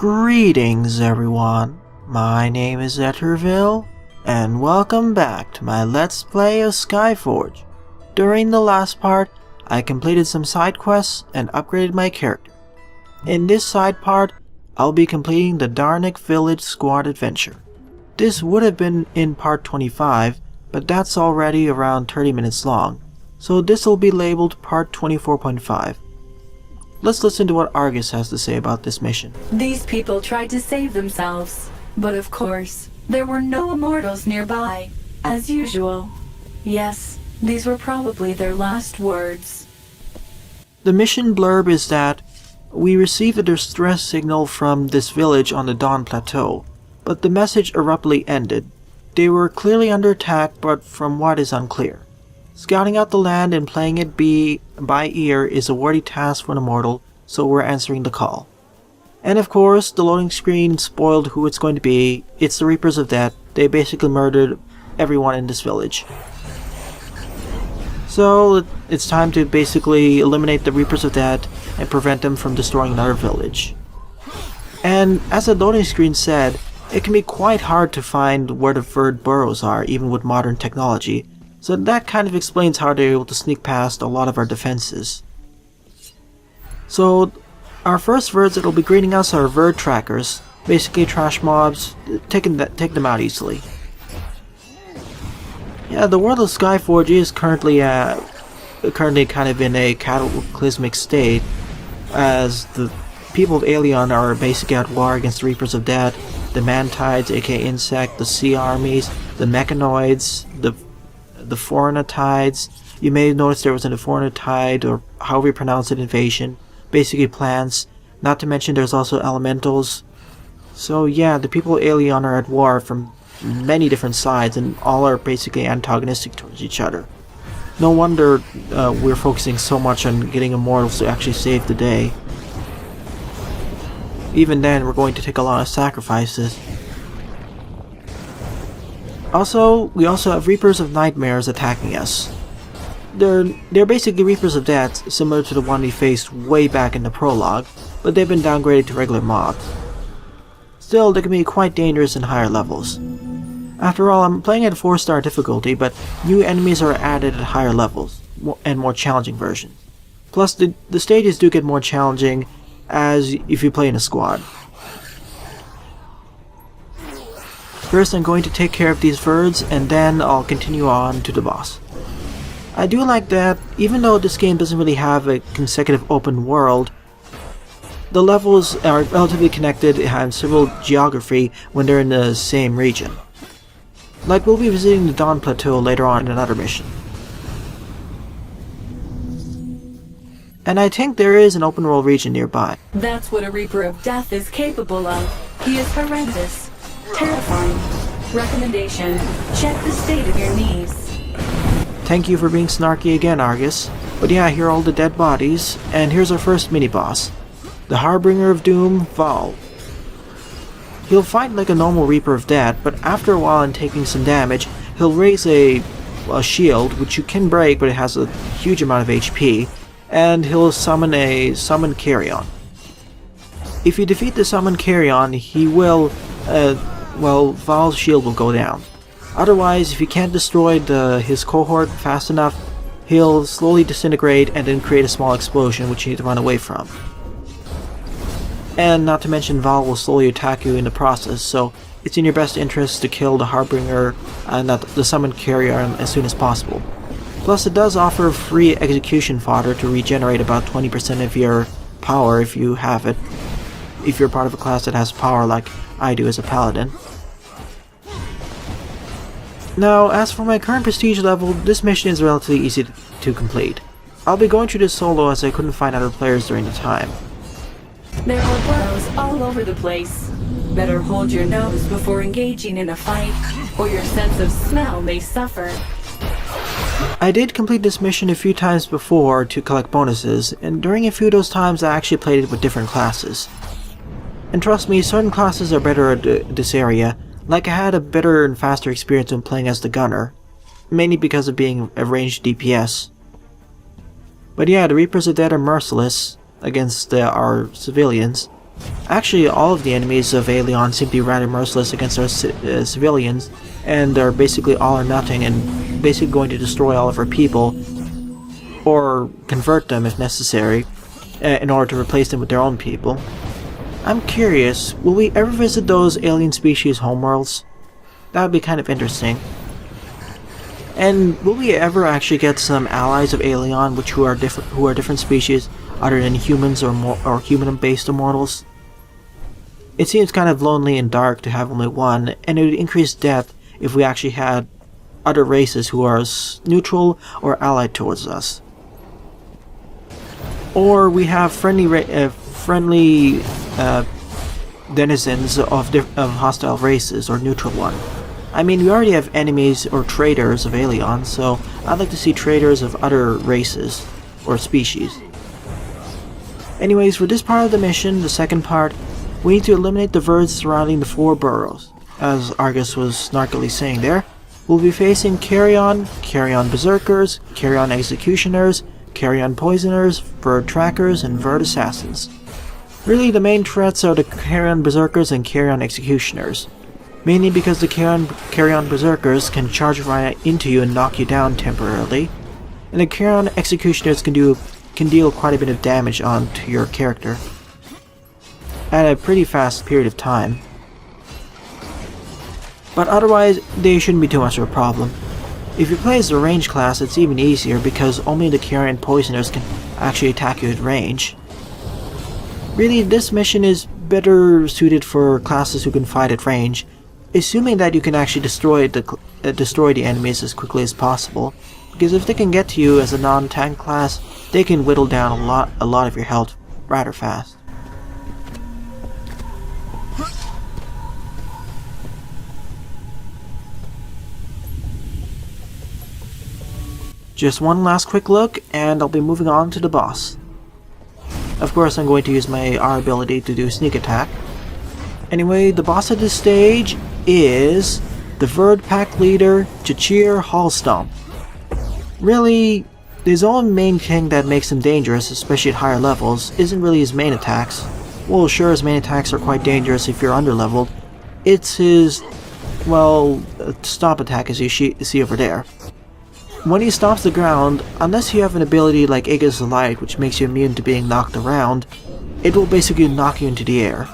Greetings everyone, my name is Etterville, and welcome back to my Let's Play of Skyforge. During the last part, I completed some side quests and upgraded my character. In this side part, I'll be completing the Darnic Village squad adventure. This would have been in part 25, but that's already around 30 minutes long, so this will be labeled part 24.5. Let's listen to what Argus has to say about this mission. These people tried to save themselves, but of course, there were no immortals nearby, as usual. Yes, these were probably their last words. The mission blurb is that we received a distress signal from this village on the Dawn Plateau, but the message abruptly ended. They were clearly under attack, but from what is unclear. Scouting out the land and playing it by ear is a worthy task for an immortal, so we're answering the call. And of course, the loading screen spoiled who it's going to be. It's the Reapers of Death. They basically murdered everyone in this village. So it's time to basically eliminate the Reapers of Death and prevent them from destroying another village. And as the loading screen said, it can be quite hard to find where the Verd burrows are, even with modern technology. So that kind of explains how they're able to sneak past a lot of our defenses. So our first Verds that will be greeting us are Verd trackers, basically trash mobs, take them out easily. Yeah, the world of Skyforge is currently kind of in a cataclysmic state, as the people of Alien are basically at war against the Reapers of Death, the Mantides, aka Insect, the Sea Armies, the Mechanoids, the Foreignotides. You may have noticed there was an Foreignoid, or however you pronounce it, invasion. Basically plants. Not to mention there's also elementals. So yeah, the people of Alien are at war from many different sides, and all are basically antagonistic towards each other. No wonder we're focusing so much on getting immortals to actually save the day. Even then, we're going to take a lot of sacrifices. We also have Reapers of Nightmares attacking us. They're basically Reapers of Death, similar to the one we faced way back in the prologue, but they've been downgraded to regular mobs. Still, they can be quite dangerous in higher levels. After all, I'm playing at 4-star difficulty, but new enemies are added at higher levels, and more challenging versions. Plus, the stages do get more challenging as if you play in a squad. First, I'm going to take care of these Verds, and then I'll continue on to the boss. I do like that, even though this game doesn't really have a consecutive open world, the levels are relatively connected and have several geography when they're in the same region. Like, we'll be visiting the Dawn Plateau later on in another mission. And I think there is an open world region nearby. That's what a Reaper of Death is capable of. He is horrendous. Terrifying. Recommendation: check the state of your knees. Thank you for being snarky again, Argus. But yeah, here are all the dead bodies, and here's our first mini-boss. The Harbinger of Doom, Val. He'll fight like a normal Reaper of Death, but after a while and taking some damage, he'll raise a shield, which you can break, but it has a huge amount of HP, and he'll summon a Summon Carrion. If you defeat the Summon Carrion, he will Val's shield will go down. Otherwise, if you can't destroy his cohort fast enough, he'll slowly disintegrate and then create a small explosion which you need to run away from. And not to mention, Val will slowly attack you in the process, so it's in your best interest to kill the Harbinger and the Summon Carrion as soon as possible. Plus, it does offer free execution fodder to regenerate about 20% of your power if you have it, if you're part of a class that has power like I do as a paladin. Now, as for my current prestige level, this mission is relatively easy to complete. I'll be going through this solo as I couldn't find other players during the time. There are burrows all over the place. Better hold your nose before engaging in a fight, or your sense of smell may suffer. I did complete this mission a few times before to collect bonuses, and during a few of those times I actually played it with different classes. And trust me, certain classes are better at this area. Like, I had a better and faster experience when playing as the Gunner, mainly because of being a ranged DPS. But yeah, the Reapers of Death are merciless against our civilians, Actually, all of the enemies of Allion seem to be rather merciless against our civilians, and they're basically all or nothing and basically going to destroy all of our people, or convert them if necessary, in order to replace them with their own people. I'm curious, will we ever visit those alien species homeworlds? That would be kind of interesting. And will we ever actually get some allies of Alien who are different species other than humans or human-based immortals? It seems kind of lonely and dark to have only one, and it would increase death if we actually had other races who are neutral or allied towards us. Or we have friendly denizens of hostile races or neutral one. I mean, we already have enemies or traders of Alien, so I'd like to see traders of other races or species. Anyways, for this part of the mission, the second part, we need to eliminate the Verds surrounding the 4 boroughs. As Argus was snarkily saying there, we'll be facing Carrion Berserkers, Carrion Executioners, Carrion Poisoners, Verd Trackers, and Verd Assassins. Really, the main threats are the Carrion Berserkers and Carrion Executioners. Mainly because the Carrion Berserkers can charge right into you and knock you down temporarily, and the Carrion Executioners can deal quite a bit of damage onto your character at a pretty fast period of time. But otherwise, they shouldn't be too much of a problem. If you play as the range class, it's even easier because only the Carrion Poisoners can actually attack you at range. Really, this mission is better suited for classes who can fight at range, assuming that you can actually destroy the enemies as quickly as possible, because if they can get to you as a non-tank class, they can whittle down a lot of your health rather fast. Just one last quick look, and I'll be moving on to the boss. Of course, I'm going to use my R ability to do sneak attack. Anyway, the boss of this stage is the Verd Pack leader, Chachir Hallstomp. Really, his own main thing that makes him dangerous, especially at higher levels, isn't really his main attacks. Well, sure, his main attacks are quite dangerous if you're underleveled. It's his, well, stomp attack as you see over there. When he stomps the ground, unless you have an ability like Aegis the Light, which makes you immune to being knocked around, it will basically knock you into the air.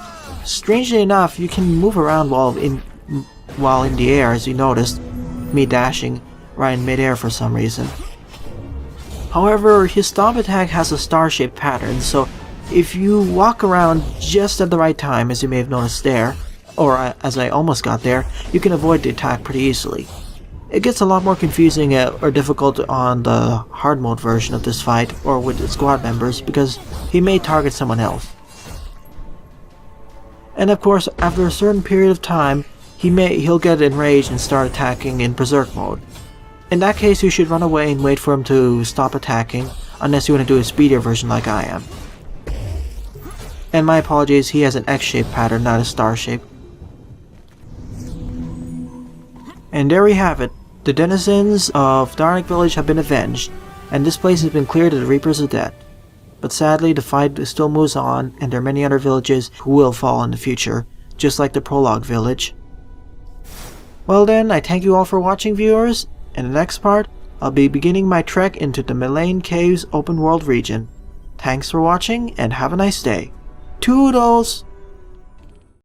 Strangely enough, you can move around while in the air, as you noticed me dashing right in midair for some reason. However, his stomp attack has a star-shaped pattern, so if you walk around just at the right time, as you may have noticed there, or as I almost got there, you can avoid the attack pretty easily. It gets a lot more confusing or difficult on the hard mode version of this fight, or with the squad members, because he may target someone else. And of course, after a certain period of time, he'll get enraged and start attacking in Berserk mode. In that case, you should run away and wait for him to stop attacking, unless you want to do a speedier version like I am. And my apologies, he has an X-shaped pattern, not a star shape. And there we have it. The denizens of Darnic Village have been avenged, and this place has been cleared of the Reapers of Death. But sadly, the fight still moves on, and there are many other villages who will fall in the future, just like the Prologue village. Well then, I thank you all for watching, viewers. In the next part, I'll be beginning my trek into the Milene Cave's open world region. Thanks for watching, and have a nice day. Toodles!